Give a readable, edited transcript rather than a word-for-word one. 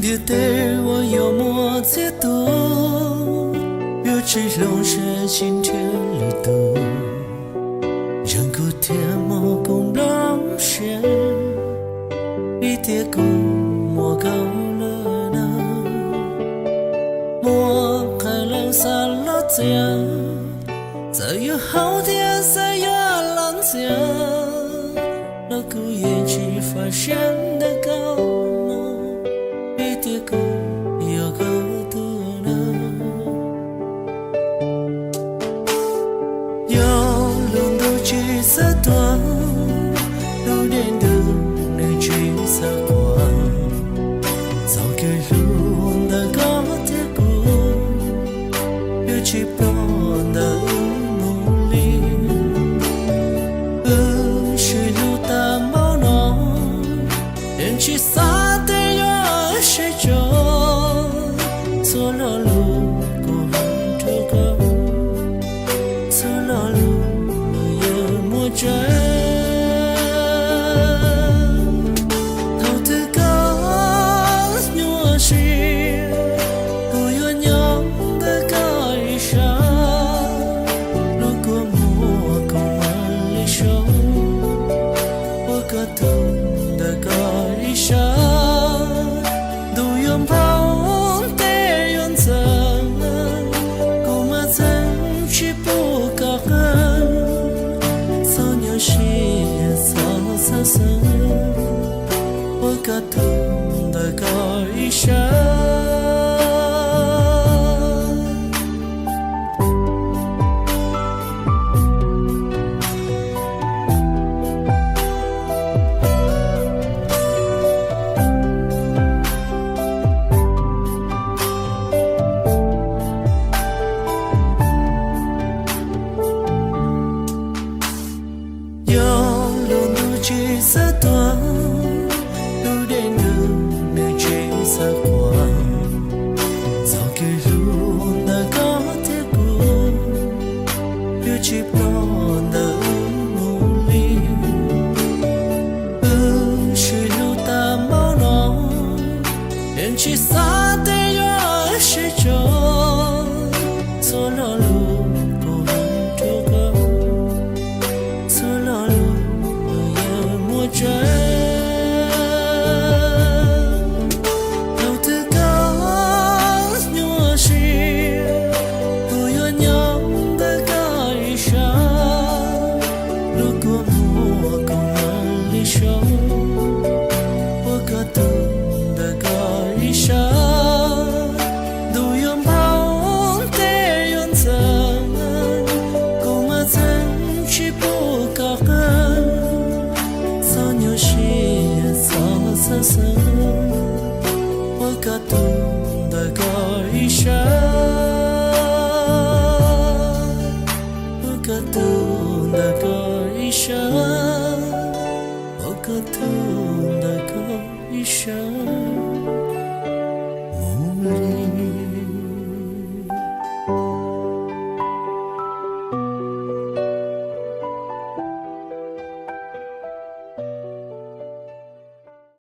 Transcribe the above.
别对我有么解读，有这种事情天里度，人骨天魔共浪线，一叠骨莫够了呢，莫开冷沙老家，再有好天再有浪家，老古眼睛发现的高。Ku yo go tu na yo lung du chi sa tua lu den du ne chi sa qua sau ke lu da ga te ku yo chi pon da mu li shi lu ta mo no en chi sa te yo谁就做了路，过这个，做了路也莫追。头的高我是不要娘的高一生，如果莫够完了手，我个头的高一生。拥抱的原则，我们曾去不高恨，早鸟是早早生，我感动的高一生。Sa tua lu den du ne chi sa qua sau ke lu na ga te ku yu chi pon da mu li shi lu ta mo no en chi sa te yo shi jo so lo lu ko tu go so lo lu追，头的高我是不要娘的高一生，如果莫够完了手，我个懂的高一生，都拥抱的原则，够嘛曾去不高恨。有些早早生，我感动的高一生，我感动的高一生。